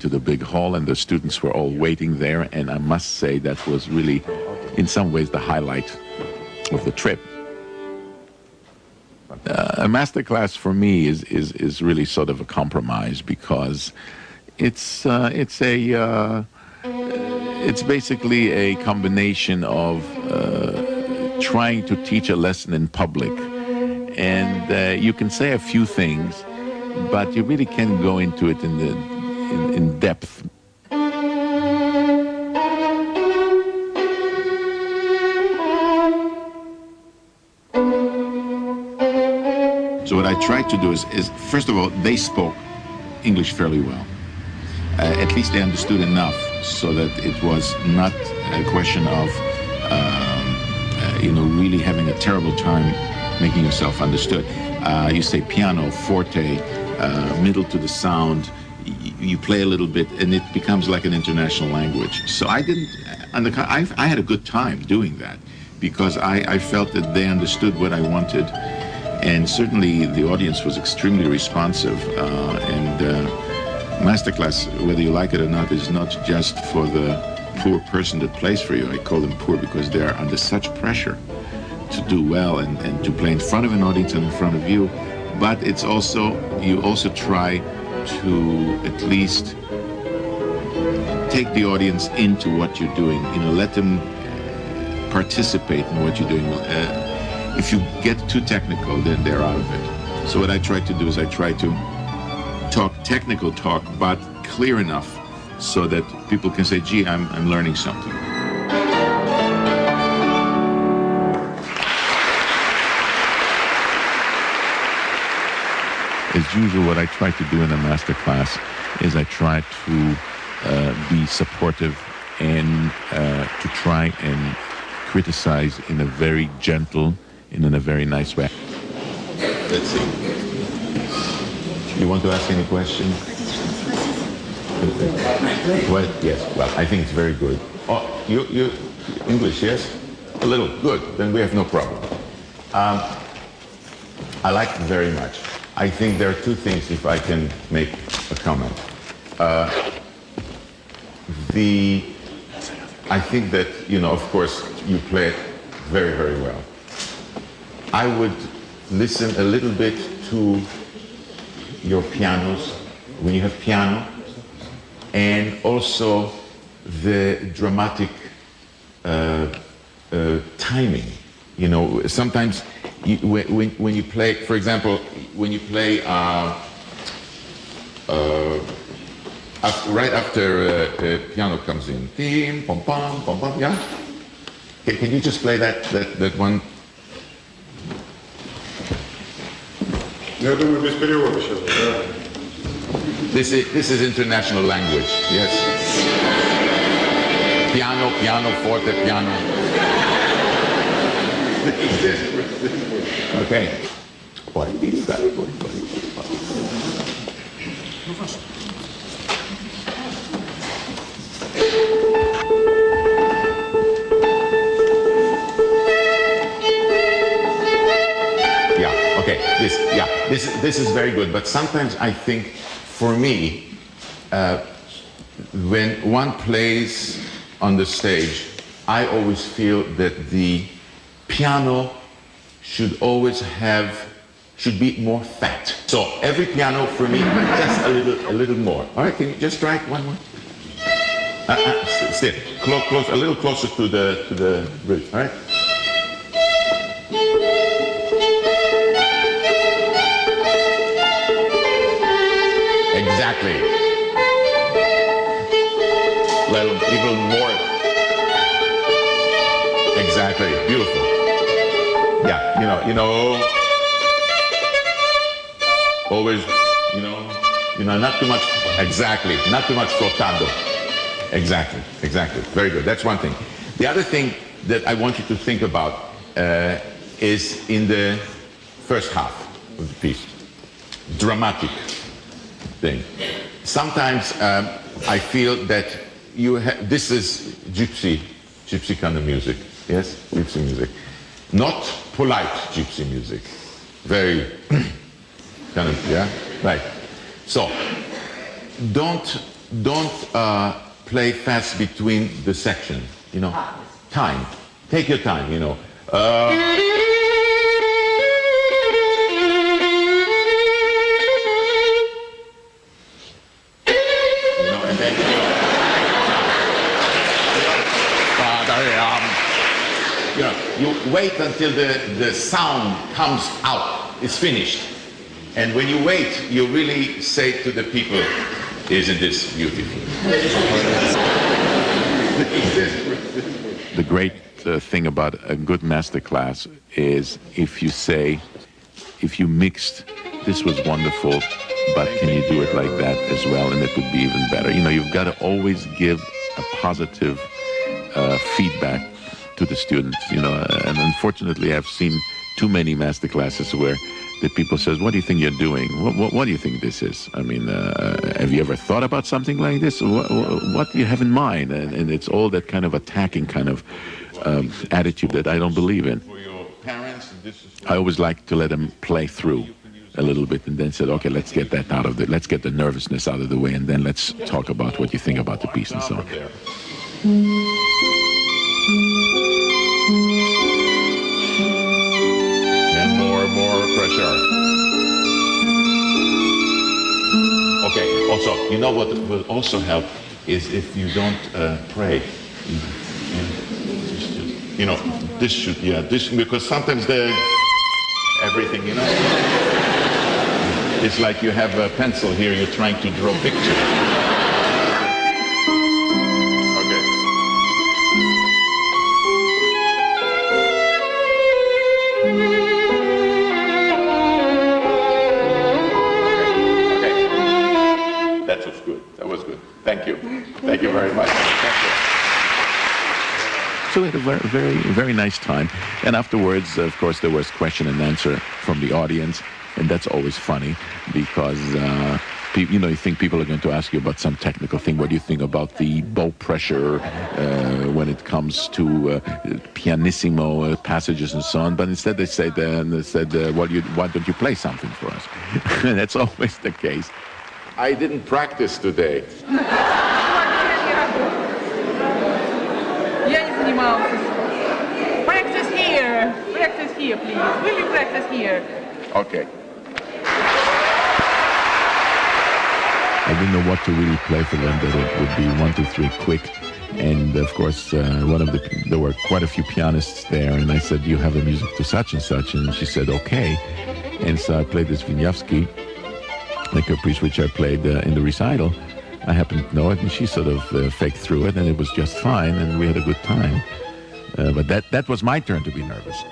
into the big hall, and the students were all waiting there, and I must say that was really, in some ways, the highlight of the trip. A masterclass for me is really sort of a compromise, because it's basically a combination of trying to teach a lesson in public, and you can say a few things, but you really can't go into it in depth. So what I tried to do is first of all, they spoke English fairly well. At least they understood enough so that it was not a question of, really having a terrible time making yourself understood. You say piano, forte, middle to the sound, you play a little bit, and it becomes like an international language. So I had a good time doing that, because I felt that they understood what I wanted, and certainly the audience was extremely responsive, Masterclass, whether you like it or not, is not just for the poor person that plays for you. I call them poor because they are under such pressure to do well and to play in front of an audience and in front of you. But it's also, you also try to at least take the audience into what you're doing, let them participate in what you're doing. If you get too technical, then they're out of it. So what I try to do is I try to talk technical talk, but clear enough so that people can say, gee, I'm learning something. As usual, what I try to do in a master class is I try to be supportive and to try and criticize in a very gentle and in a very nice way. Let's see. You want to ask any question? Well, yes. Well, I think it's very good. Oh, you English, yes? A little. Good. Then we have no problem. I like it very much. I think there are two things, if I can make a comment. I think that, of course, you play it very, very well. I would listen a little bit to your pianos, when you have piano, and also the dramatic timing. Sometimes when you play, for example, when you play right after piano comes in, tim, pom pom, pom pom, yeah? Can you just play that one? Я думаю, без перевода сейчас. This is international language, yes. Piano, piano, forte, piano. Okay. This is very good, but sometimes I think, for me, when one plays on the stage, I always feel that the piano should be more fat. So every piano for me, just a little more. All right, can you just try it one more? Still, close, a little closer to the bridge. All right. Exactly. Even more. Exactly. Beautiful. Yeah. Always. Not too much. Exactly. Not too much flotando. Exactly. Very good. That's one thing. The other thing that I want you to think about is in the first half of the piece. Dramatic thing. Sometimes I feel that this is gypsy kind of music. Yes, gypsy music. Not polite gypsy music. Very kind of, yeah, right. So don't don't play fast between the section, you know. Time. Take your time, you know. And then you wait until the sound comes out, it's finished. And when you wait, you really say to the people, isn't this beautiful? The great thing about a good masterclass is if you mixed, this was wonderful, but can you do it like that as well, and it would be even better. You know, you've got to always give a positive feedback to the students, you know, and unfortunately I've seen too many master classes where the people says, what do you think you're doing? What do you think this is? I mean, have you ever thought about something like this? What do you have in mind? And it's all that kind of attacking kind of attitude that I don't believe in. I always like to let them play through a little bit and then said, okay, let's get that out of let's get the nervousness out of the way, and then let's talk about what you think about the piece and so on. And more pressure. Okay, also, you know what will also help is if you don't pray. You know, this should, because sometimes everything, you know, it's like you have a pencil here, you're trying to draw pictures. Thank you. Thank you very much. Thank you. So we had a very nice time. And afterwards, of course, there was question and answer from the audience. And that's always funny because, you know, you think people are going to ask you about some technical thing. What do you think about the bow pressure when it comes to pianissimo passages and so on? But instead they said, why don't you play something for us? And that's always the case. I didn't practice today. Practice here, please. Will you practice here? Okay. I didn't know what to really play for them, that it would be 1, 2, 3 quick. And of course, there were quite a few pianists there, and I said, you have the music to such and such, and she said, okay. And so I played this Wieniawski, the caprice which I played in the recital. I happened to know it, and she sort of faked through it, and it was just fine, and we had a good time. But that was my turn to be nervous.